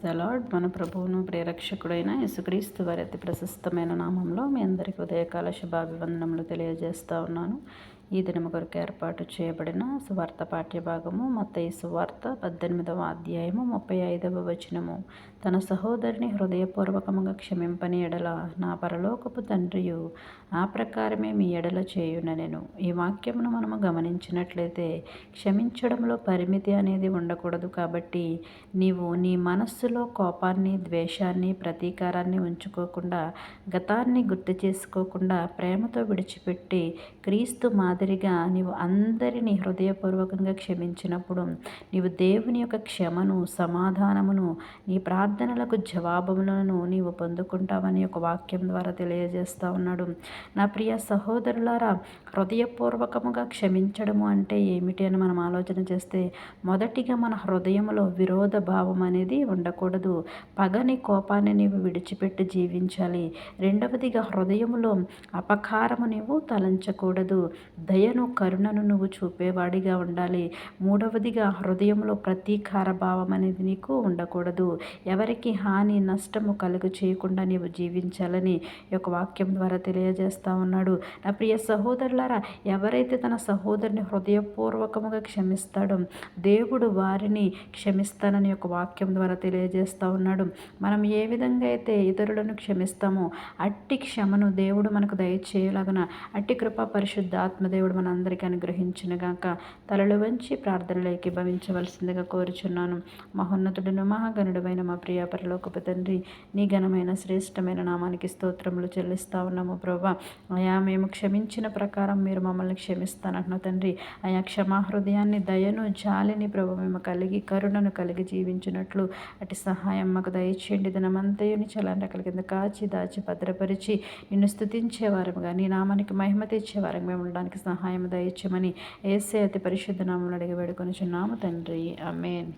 The lord. మన ప్రభువును ప్రేరక్షకుడైన యేసుక్రీస్తు వారి అతి ప్రశస్తమైన నామంలో మీ అందరికీ ఉదయకాల శుభాభివందనములు తెలియజేస్తా ఉన్నాను. ఈ దినము కొరకు ఏర్పాటు చేయబడిన సువార్త పాఠ్యభాగము మత్తయి సువార్త 18వ అధ్యాయము 35వ వచనము. తన సహోదరిని హృదయపూర్వకముగా క్షమింపని ఎడల నా పరలోకపు తండ్రియు ఆ ప్రకారమే మీ ఎడల చేయుననెను. ఈ వాక్యమును మనము గమనించినట్లయితే క్షమించడంలో పరిమితి అనేది ఉండకూడదు. కాబట్టి నీవు నీ మనస్సులో కోపాన్ని, ద్వేషాన్ని, ప్రతీకారాన్ని ఉంచుకోకుండా, గతాన్ని గుర్తు చేసుకోకుండా ప్రేమతో విడిచిపెట్టి క్రీస్తు మాదిరిగా నీవు అందరినీ హృదయపూర్వకంగా క్షమించినప్పుడు నీవు దేవుని యొక్క క్షమను, సమాధానమును, నీ ప్రార్థనలకు జవాబులను నీవు పొందుకుంటావని ఒక వాక్యం ద్వారా తెలియజేస్తూ ఉన్నాడు. నా ప్రియ సహోదరులారా, హృదయపూర్వకముగా క్షమించడము అంటే ఏమిటి అని మనం ఆలోచన చేస్తే మొదటిగా మన హృదయంలో విరోధ భావం అనేది ఉండకూడదు. పగని, కోపాన్ని నీవు విడిచిపెట్టి జీవించాలి. రెండవదిగా హృదయములో అపకారము నీవు తలంచకూడదు. దయను, కరుణను నువ్వు చూపేవాడిగా ఉండాలి. మూడవదిగా హృదయంలో ప్రతీకార భావం అనేది నీకు ఉండకూడదు. ఎవరికి హాని, నష్టము కలుగు చేయకుండా నీవు జీవించాలని ఈ యొక్క వాక్యం ద్వారా తెలియజేస్తూ ఉన్నాడు. నా ప్రియ సహోదరులారా, ఎవరైతే తన సహోదరుని హృదయపూర్వకముగా క్షమిస్తాడో దేవుడు వారిని క్షమిస్తానని ఒక వాక్యం ద్వారా తెలియజేస్తూ ఉన్నాడు. మనం ఏ విధంగా అయితే ఇతరులను క్షమిస్తామో అట్టి క్షమను దేవుడు మనకు దయచేయలాగున అట్టి కృపా పరిశుద్ధ ఆత్మదేవుడు మనందరికీ అనుగ్రహించునుగాక. తలలు వంచి ప్రార్థనలు ఏకీభవించవలసిందిగా కోరుచున్నాను. మహోన్నతుడును మహాగణుడమైన మా ప్రియ పరలోకపు తండ్రి, నీ ఘనమైన శ్రేష్టమైన నామానికి స్తోత్రములు చెల్లిస్తా ఉన్నాము ప్రభా. అయా మేము క్షమించిన ప్రకారం మీరు మమ్మల్ని క్షమిస్తానంటున్న తండ్రి, అయా క్షమాహృదయాన్ని, దయను, జాలిని ప్రభు మేము కలిగి, కరుణను కలిగి జీవించినట్లు అటు సహాయం మాకు దయచేయండి. దినమంతయుని చలంరకల కింద కాచి దాచి భద్రపరిచి నిన్ను స్తుతించేవారముగా, నీ నామానికి మహిమ తెచ్చేవారం మేము ఉండడానికి సహాయం దయచేయమని యేసే అతి పరిశుద్ధ నామములో అడిగి వేడుకొనుచున్నాము తండ్రి. ఆమేన్.